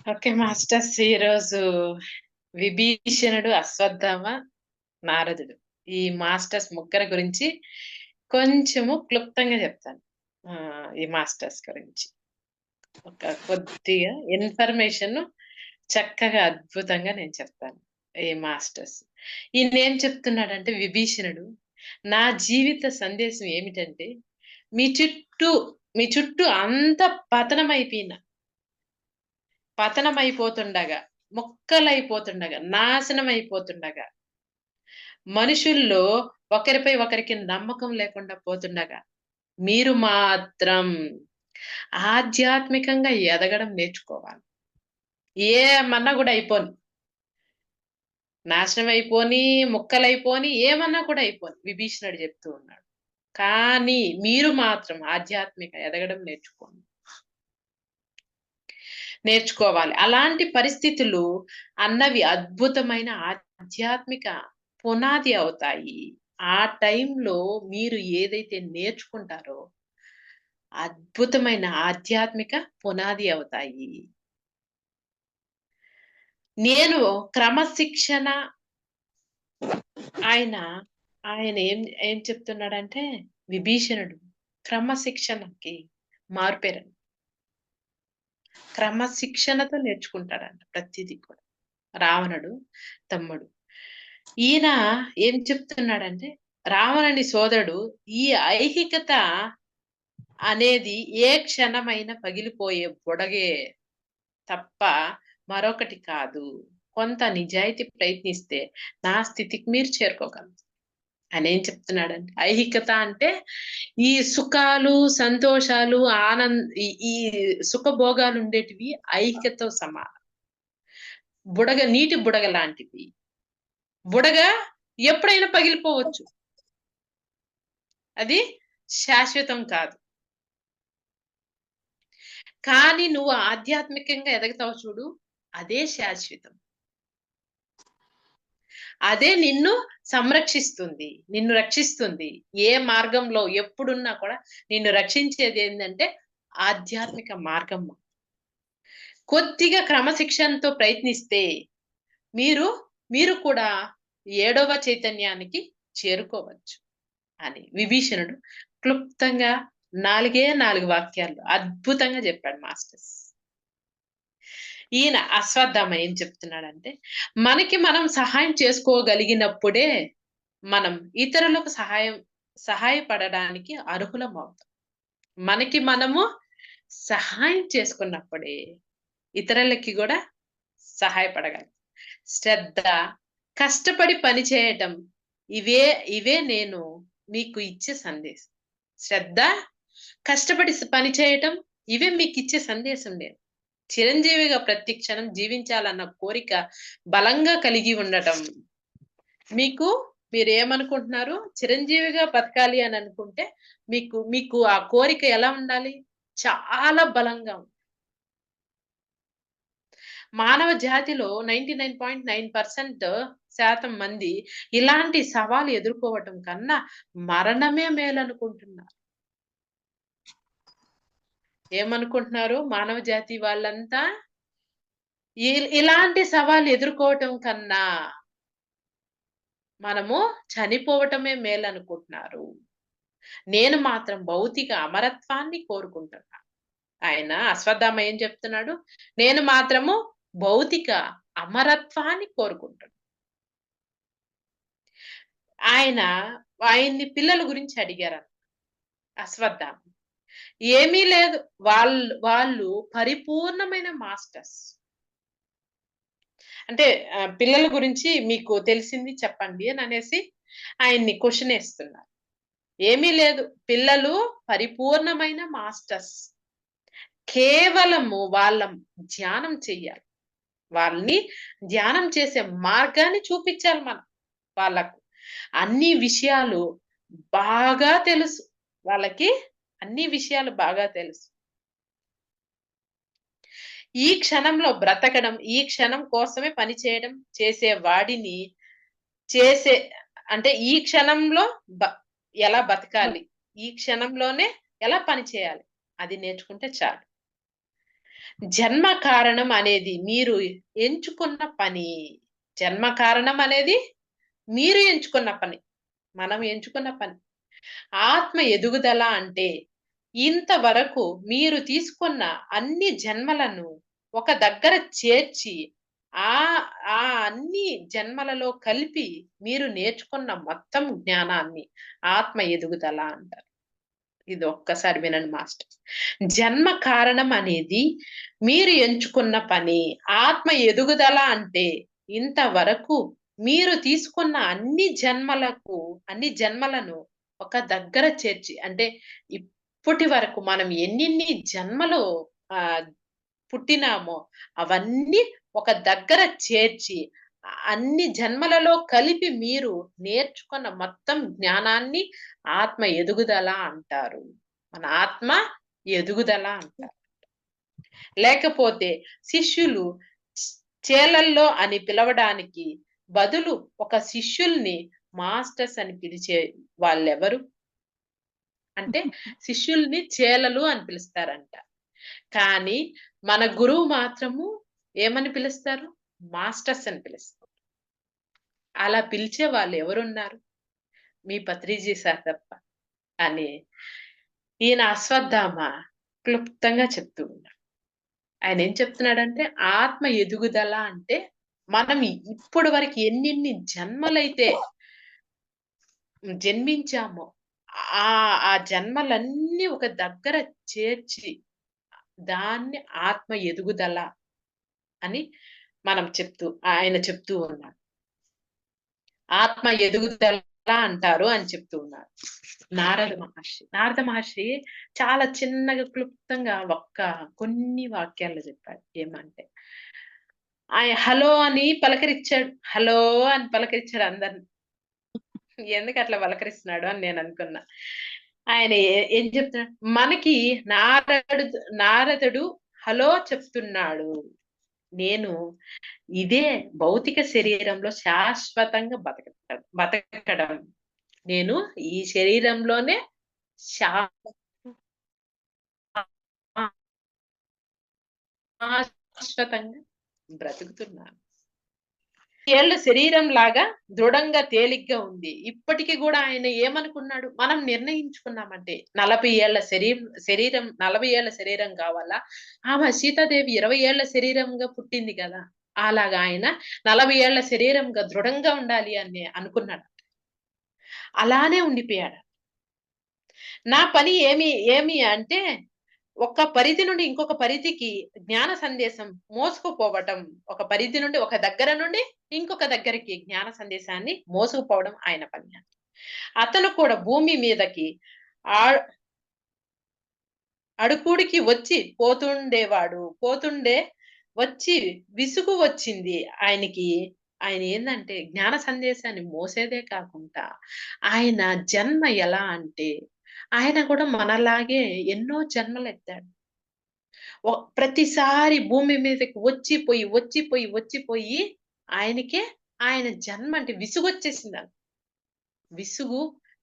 Okay masters. ఈరోజు విభీషణుడు, అశ్వత్థామ, నారదుడు ఈ మాస్టర్స్ ముగ్గురు గురించి కొంచెము క్లుప్తంగా చెప్తాను. ఈ మాస్టర్స్ గురించి ఒక కొద్దిగా ఇన్ఫర్మేషన్ చక్కగా అద్భుతంగా నేను చెప్తాను. ఈ మాస్టర్స్ ఈయన ఏం చెప్తున్నాడంటే, విభీషణుడు నా జీవిత సందేశం ఏమిటంటే, మీ చుట్టూ మీ చుట్టూ అంత పతనమైపోతుండగా, ముక్కలైపోతుండగా, నాశనమైపోతుండగా, మనుషుల్లో ఒకరిపై ఒకరికి నమ్మకం లేకుండా పోతుండగా, మీరు మాత్రం ఆధ్యాత్మికంగా ఎదగడం నేర్చుకోవాలి. ఏమన్నా కూడా అయిపోని, నాశనం అయిపోని, ముక్కలైపోని, ఏమన్నా కూడా అయిపోని విభీషణుడు చెప్తూ ఉన్నాడు. కానీ మీరు మాత్రం ఆధ్యాత్మిక ఎదగడం నేర్చుకోవాలి. అలాంటి పరిస్థితులు అన్నవి అద్భుతమైన ఆధ్యాత్మిక పునాది అవుతాయి. ఆ టైంలో మీరు ఏదైతే నేర్చుకుంటారో అద్భుతమైన ఆధ్యాత్మిక పునాది అవుతాయి. నేను క్రమశిక్షణ ఆయన ఆయన ఏం ఏం చెప్తున్నాడంటే, విభీషణుడు క్రమశిక్షణకి మారుపేరండి. క్రమశిక్షణతో నేర్చుకుంటాడంట ప్రతిదీ కూడా. రావణుడు తమ్ముడు. ఈయన ఏం చెప్తున్నాడంటే, రావణుని సోదరుడు ఈ ఐహికత అనేది ఏ క్షణమైనా పగిలిపోయే బుడగే తప్ప మరొకటి కాదు. కొంత నిజాయితీ ప్రయత్నిస్తే నా స్థితికి మీరు చేరుకోగలరు. ఆయనేం చెప్తున్నాడంటే, ఐహికత అంటే ఈ సుఖాలు, సంతోషాలు, ఈ ఈ సుఖభోగాలుండేటివి ఐహికతో సమానం. నీటి బుడగ లాంటివి. బుడగ ఎప్పుడైనా పగిలిపోవచ్చు. అది శాశ్వతం కాదు. కానీ నువ్వు ఆధ్యాత్మికంగా ఎదుగుతావు చూడు, అదే శాశ్వతం. అదే నిన్ను సంరక్షిస్తుంది, నిన్ను రక్షిస్తుంది. ఏ మార్గంలో ఎప్పుడున్నా కూడా నిన్ను రక్షించేది ఏంటంటే ఆధ్యాత్మిక మార్గం. కొద్దిగా క్రమశిక్షణతో ప్రయత్నిస్తే మీరు మీరు కూడా 7వ చైతన్యానికి చేరుకోవచ్చు అని విభీషణుడు క్లుప్తంగా 4 వాక్యాల్లో అద్భుతంగా చెప్పాడు మాస్టర్స్. ఈయన అశ్వత్థామ ఏం చెప్తున్నాడంటే, మనకి మనం సహాయం చేసుకోగలిగినప్పుడే మనం ఇతరులకు సహాయపడడానికి అర్హులం అవుతాం. మనకి మనము సహాయం చేసుకున్నప్పుడే ఇతరులకి కూడా సహాయపడగలం. శ్రద్ధ, కష్టపడి పని చేయటం, ఇవే నేను మీకు ఇచ్చే సందేశం. శ్రద్ధ, కష్టపడి పని చేయటం, ఇవే మీకు ఇచ్చే సందేశం. నేను చిరంజీవిగా ప్రతి క్షణం జీవించాలన్న కోరిక బలంగా కలిగి ఉండటం. మీరేమనుకుంటున్నారు? చిరంజీవిగా బతకాలి అని అనుకుంటే మీకు ఆ కోరిక ఎలా ఉండాలి? చాలా బలంగా ఉంది. మానవ జాతిలో 99.9% మంది ఇలాంటి సవాలు ఎదుర్కోవటం కన్నా మరణమే మేలనుకుంటున్నారు. ఏమనుకుంటున్నారు మానవ జాతి వాళ్ళంతా? ఇలాంటి సవాలు ఎదుర్కోవటం కన్నా మనము చనిపోవటమే మేలనుకుంటున్నారు. నేను మాత్రం భౌతిక అమరత్వాన్ని కోరుకుంటున్నా. ఆయన అశ్వత్థామ ఏం చెప్తున్నాడు? నేను మాత్రము భౌతిక అమరత్వాన్ని కోరుకుంటున్నా. ఆయన్ని పిల్లల గురించి అడిగారు అశ్వత్థామ. ఏమీ లేదు, వాళ్ళు పరిపూర్ణమైన మాస్టర్స్. అంటే పిల్లల గురించి మీకు తెలిసింది చెప్పండి అని అనేసి ఆయన్ని క్వశ్చన్ వేస్తున్నారు. ఏమీ లేదు, పిల్లలు పరిపూర్ణమైన మాస్టర్స్. కేవలము వాళ్ళ ధ్యానం చెయ్యాలి. వాళ్ళని ధ్యానం చేసే మార్గాన్ని చూపించాలి మనం. వాళ్ళకు అన్ని విషయాలు బాగా తెలుసు. వాళ్ళకి అన్ని విషయాలు బాగా తెలుసు. ఈ క్షణంలో బ్రతకడం, ఈ క్షణం కోసమే పని చేయడం, అంటే ఈ క్షణంలో ఎలా బతకాలి, ఈ క్షణంలోనే ఎలా పని చేయాలి, అది నేర్చుకుంటే చాలు. జన్మ కారణం అనేది మీరు ఎంచుకున్న పని. జన్మ కారణం అనేది మీరు ఎంచుకున్న పని. మనం ఎంచుకున్న పని. ఆత్మ ఎదుగుదల అంటే ఇంతవరకు మీరు తీసుకున్న అన్ని జన్మలను ఒక దగ్గర చేర్చి ఆ ఆ అన్ని జన్మలలో కలిపి మీరు నేర్చుకున్న మొత్తం జ్ఞానాన్ని ఆత్మ ఎదుగుదల అంటారు. ఇది ఒక్కసారి వినండి మాస్టర్. జన్మ కారణం అనేది మీరు ఎంచుకున్న పని. ఆత్మ ఎదుగుదల అంటే ఇంతవరకు మీరు తీసుకున్న అన్ని జన్మలను ఒక దగ్గర చేర్చి, అంటే ఇప్పటి వరకు మనం ఎన్నిన్ని జన్మలు పుట్టినామో అవన్నీ ఒక దగ్గర చేర్చి అన్ని జన్మలలో కలిపి మీరు నేర్చుకున్న మొత్తం జ్ఞానాన్ని ఆత్మ ఎదుగుదల అంటారు. మన ఆత్మ ఎదుగుదల అంటారు. లేకపోతే శిష్యులు చేలల్లో అని పిలవడానికి బదులు ఒక శిష్యుల్ని మాస్టర్స్ అని పిలిచే వాళ్ళెవరు అంటే శిష్యుల్ని చేలలు అని పిలుస్తారంట. కానీ మన గురువు మాత్రము ఏమని పిలుస్తారు? మాస్టర్స్ అని పిలుస్తారు. అలా పిలిచే వాళ్ళు ఎవరున్నారు? మీ పత్రిజీ సార్ తప్ప అని ఈయన అశ్వత్థామ క్లుప్తంగా చెప్తూ ఉన్నాడు. ఆయన ఏం చెప్తున్నాడంటే ఆత్మ ఎదుగుదల అంటే మనం ఇప్పటి వరకు ఎన్నెన్ని జన్మలైతే జన్మించామో ఆ జన్మలన్నీ ఒక దగ్గర చేర్చి దాన్ని ఆత్మ ఎదుగుదల అని ఆయన చెప్తూ ఉన్నాడు. ఆత్మ ఎదుగుదల అంటారు అని చెప్తూ ఉన్నారు నారద మహర్షి చాలా చిన్నగా క్లుప్తంగా కొన్ని వాక్యాలు చెప్పాడు. ఏమంటే హలో అని పలకరించాడు. హలో అని పలకరించాడు అందరిని. ఎందుకు అట్లా పలకరిస్తున్నాడు అని నేను అనుకున్నా. ఆయన ఏం చెప్తున్నాడు? మనకి నారదుడు హలో చెప్తున్నాడు. నేను ఇదే భౌతిక శరీరంలో శాశ్వతంగా బతకడం. నేను ఈ శరీరంలోనే శాశ్వతంగా బ్రతుకుతున్నాను. ఏళ్ల శరీరం లాగా దృఢంగా తేలిగ్గా ఉంది. ఇప్పటికీ కూడా ఆయన ఏమనుకున్నాడు? మనం నిర్ణయించుకున్నామంటే 40 ఏళ్ల శరీరం 40 ఏళ్ల శరీరం కావాలా? ఆమె సీతాదేవి 20 ఏళ్ల శరీరంగా పుట్టింది కదా! అలాగా ఆయన 40 ఏళ్ల శరీరంగా దృఢంగా ఉండాలి అని అనుకున్నాడు. అలానే ఉండిపోయాడు. నా పని ఏమి అంటే ఒక పరిధి నుండి ఇంకొక పరిధికి జ్ఞాన సందేశం మోసుకుపోవటం. ఒక పరిధి నుండి ఒక దగ్గర నుండి ఇంకొక దగ్గరికి జ్ఞాన సందేశాన్ని మోసుకుపోవడం ఆయన పని. అతను కూడా భూమి మీదకి అడుకుడికి వచ్చి వచ్చి విసుగు వచ్చింది ఆయనకి. ఆయన ఏందంటే జ్ఞాన సందేశాన్ని మోసేదే కాకుండా ఆయన జన్మ ఎలా అంటే ఆయన కూడా మనలాగే ఎన్నో జన్మలు ఎత్తాడు. ప్రతిసారి భూమి మీదకి వచ్చిపోయి ఆయన జన్మ అంటే విసుగొచ్చేసిందంట.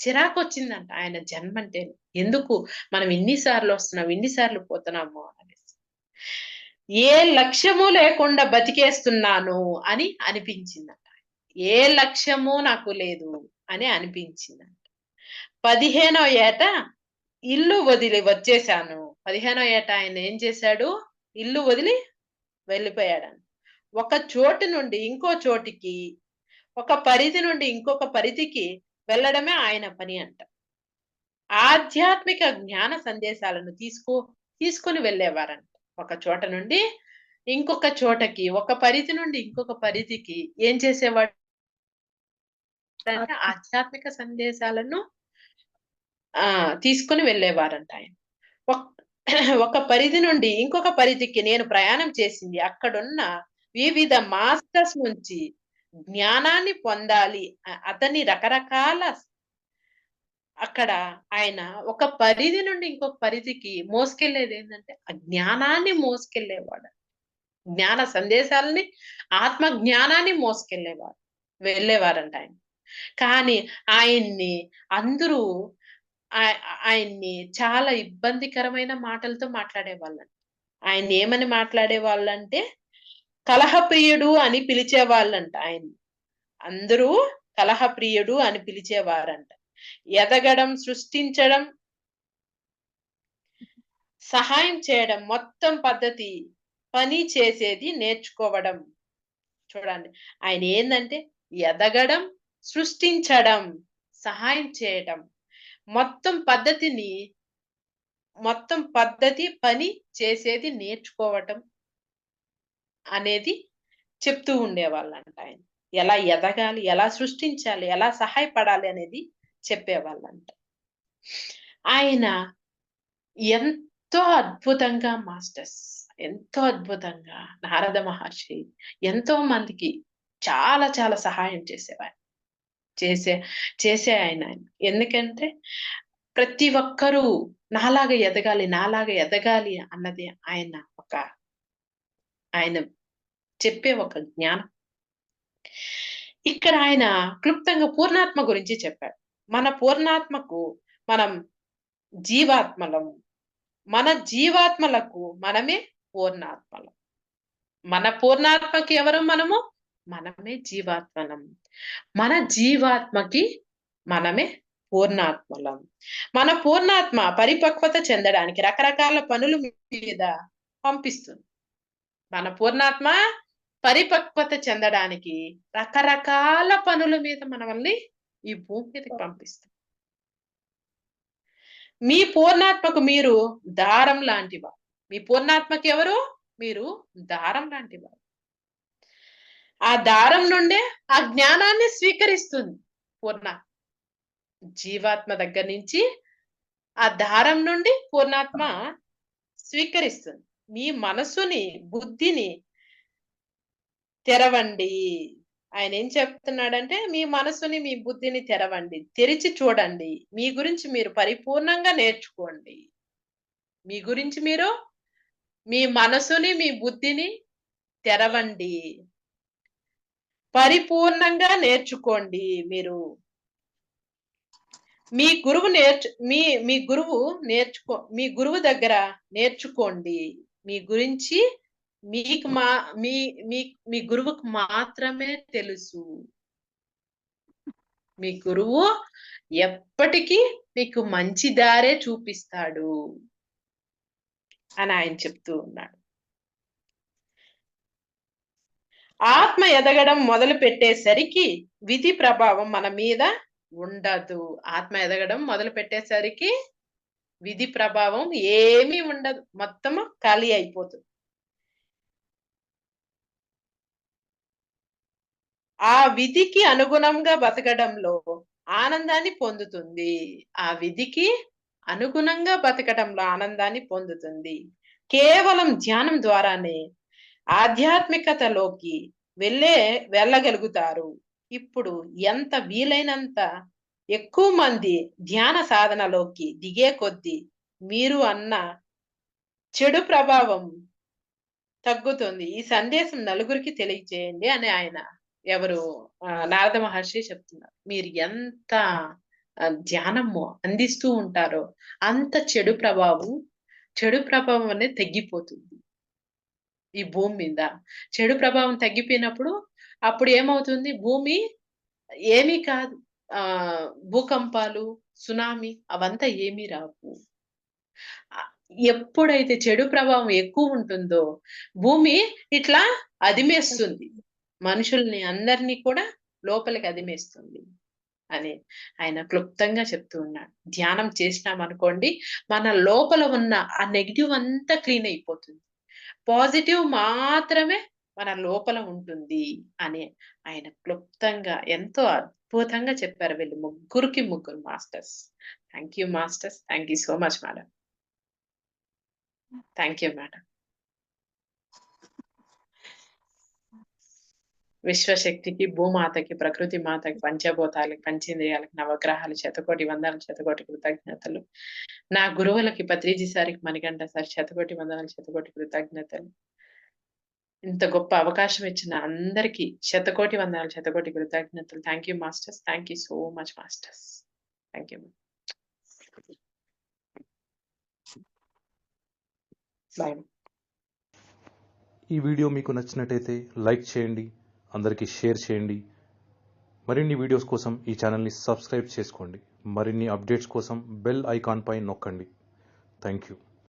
చిరాకు వచ్చిందంట ఆయన జన్మ అంటే. ఎందుకు మనం ఇన్నిసార్లు వస్తున్నాం, ఇన్నిసార్లు పోతున్నాము అనేసి. ఏ లక్ష్యము లేకుండా బతికేస్తున్నాను అని అనిపించిందంట. ఏ లక్ష్యము నాకు లేదు అని అనిపించిందంట. 15వ ఏట ఇల్లు వదిలి వచ్చేసాను. 15వ ఏట ఆయన ఏం చేశాడు? ఇల్లు వదిలి వెళ్ళిపోయాడు. ఒక చోటు నుండి ఇంకో చోటికి, ఒక పరిధి నుండి ఇంకొక పరిధికి వెళ్ళడమే ఆయన పని అంట. ఆధ్యాత్మిక జ్ఞాన సందేశాలను తీసుకొని వెళ్ళేవారంట. ఒక చోట నుండి ఇంకొక చోటకి, ఒక పరిధి నుండి ఇంకొక పరిధికి ఏం చేసేవాడు? ఆధ్యాత్మిక సందేశాలను తీసుకుని వెళ్ళేవారంట ఆయన. ఒక పరిధి నుండి ఇంకొక పరిధికి నేను ప్రయాణం చేసింది అక్కడున్న వివిధ మాస్టర్స్ నుంచి జ్ఞానాన్ని పొందాలి. అతని రకరకాల అక్కడ ఆయన ఒక పరిధి నుండి ఇంకొక పరిధికి మోసుకెళ్లేది ఏంటంటే ఆ జ్ఞానాన్ని మోసుకెళ్లేవాడు. జ్ఞాన సందేశాలని, ఆత్మ జ్ఞానాన్ని వెళ్ళేవారంట ఆయన. కానీ అందరూ ఆయన్ని చాలా ఇబ్బందికరమైన మాటలతో మాట్లాడేవాళ్ళంట. ఆయన ఏమని మాట్లాడే వాళ్ళంటే కలహప్రియుడు అని పిలిచేవాళ్ళంట. ఆయన అందరూ కలహప్రియుడు అని పిలిచేవారంట. ఎదగడం, సృష్టించడం, సహాయం చేయడం, మొత్తం పద్ధతి, పని చేసేది నేర్చుకోవడం. చూడండి, ఆయన ఏందంటే ఎదగడం, సృష్టించడం, సహాయం చేయడం, మొత్తం పద్ధతి, పని చేసేది నేర్చుకోవటం అనేది చెప్తూ ఉండేవాళ్ళంట ఆయన. ఎలా ఎదగాలి, ఎలా సృష్టించాలి, ఎలా సహాయపడాలి అనేది చెప్పేవాళ్ళంట. ఆయన ఎంతో అద్భుతంగా మాస్టర్స్, ఎంతో అద్భుతంగా నారద మహర్షి ఎంతో మందికి చాలా చాలా సహాయం చేసేవారు. చేసే ఆయన. ఎందుకంటే ప్రతి ఒక్కరూ నాలాగా ఎదగాలి అన్నది ఆయన చెప్పే ఒక జ్ఞానం. ఇక్కడ ఆయన క్లుప్తంగా పూర్ణాత్మ గురించి చెప్పాడు. మన పూర్ణాత్మకు మనం జీవాత్మలం, మన జీవాత్మలకు మనమే పూర్ణాత్మలం. మన పూర్ణాత్మకి ఎవరు? మనమే జీవాత్మలం. మన జీవాత్మకి మనమే పూర్ణాత్మలం. మన పూర్ణాత్మ పరిపక్వత చెందడానికి రకరకాల పనుల మీద పంపిస్తుంది. మన పూర్ణాత్మ పరిపక్వత చెందడానికి రకరకాల పనుల మీద మనల్ని ఈ భూమి మీదకి పంపిస్తుంది. మీ పూర్ణాత్మకు మీరు దారం లాంటివారు. మీ పూర్ణాత్మకి ఎవరు? మీరు దారం లాంటివారు. ఆ దారం నుండే ఆ జ్ఞానాన్ని స్వీకరిస్తుంది పూర్ణాత్మ. జీవాత్మ దగ్గర నుంచి ఆ దారం నుండి పూర్ణాత్మ స్వీకరిస్తుంది. మీ మనసుని, బుద్ధిని తెరవండి. ఆయన ఏం చెప్తున్నాడంటే మీ మనసుని, మీ బుద్ధిని తెరవండి, తెరిచి చూడండి. మీ గురించి మీరు పరిపూర్ణంగా నేర్చుకోండి. మీ గురించి మీరు మీ మనసుని, మీ బుద్ధిని తెరవండి, పరిపూర్ణంగా నేర్చుకోండి. మీరు మీ గురువు దగ్గర నేర్చుకోండి. మీ గురించి మీకు మీ గురువుకు మాత్రమే తెలుసు. మీ గురువు ఎప్పటికీ మీకు మంచి దారే చూపిస్తాడు అని ఆయన చెప్తూ ఉన్నాడు. ఆత్మ ఎదగడం మొదలు పెట్టేసరికి విధి ప్రభావం మన మీద ఉండదు. ఆత్మ ఎదగడం మొదలు పెట్టేసరికి విధి ప్రభావం ఏమీ ఉండదు, మొత్తం ఖాళీ అయిపోతుంది. ఆ విధికి అనుగుణంగా బతకడంలో ఆనందాన్ని పొందుతుంది. ఆ విధికి అనుగుణంగా బతకడంలో ఆనందాన్ని పొందుతుంది. కేవలం ధ్యానం ద్వారానే ఆధ్యాత్మికతలోకి వెళ్ళగలుగుతారు. ఇప్పుడు ఎంత వీలైనంత ఎక్కువ మంది ధ్యాన సాధనలోకి దిగే కొద్దీ మీరు అన్న చెడు ప్రభావం తగ్గుతుంది. ఈ సందేశం నలుగురికి తెలియజేయండి అని ఆయన నారద మహర్షి చెప్తున్నారు. మీరు ఎంత ధ్యానము అందిస్తూ ఉంటారో అంత చెడు ప్రభావం అనేది తగ్గిపోతుంది ఈ భూమి మీద. చెడు ప్రభావం తగ్గిపోయినప్పుడు అప్పుడు ఏమవుతుంది? భూమి ఏమీ కాదు, భూకంపాలు, సునామీ అవంతా ఏమీ రావు. ఎప్పుడైతే చెడు ప్రభావం ఎక్కువ ఉంటుందో భూమి ఇట్లా అదిమేస్తుంది, మనుషుల్ని అందరినీ కూడా లోపలికి అదిమేస్తుంది అని ఆయన క్లుప్తంగా చెప్తూ ఉన్నాడు. ధ్యానం చేసినామనుకోండి, మన లోపల ఉన్న ఆ నెగిటివ్ అంతా క్లీన్ అయిపోతుంది, పాజిటివ్ మాత్రమే మన లోపల ఉంటుంది అని ఆయన క్లుప్తంగా ఎంతో అద్భుతంగా చెప్పారు వీళ్ళు ముగ్గురు masters. Thank you masters. Thank you so much madam. Thank you madam. విశ్వశక్తికి, భూమాతకి, ప్రకృతి మాతకి, పంచభూతాలకి, పంచేంద్రియాలకి, నవగ్రహాలు శతకోటి వందనాలు, శతకోటి కృతజ్ఞతలు. నా గురువులకి పత్రిజీ సారికి, మణికంఠ సార్ శతకోటి వందనాలు, శతకోటి కృతజ్ఞతలు. ఇంత గొప్ప అవకాశం ఇచ్చిన అందరికీ శతకోటి వందనాలు, శతకోటి కృతజ్ఞతలు. Thank you masters. Thank you so much masters. Thank you. Bye. ఈ వీడియో మీకు నచ్చినట్టయితే లైక్ చేయండి, అందరికీ షేర్ చేయండి. మరిన్ని వీడియోస్ కోసం ఈ ఛానల్ని సబ్స్క్రైబ్ చేసుకోండి. మరిన్ని అప్డేట్స్ కోసం బెల్ ఐకాన్ పై నొక్కండి. Thank you.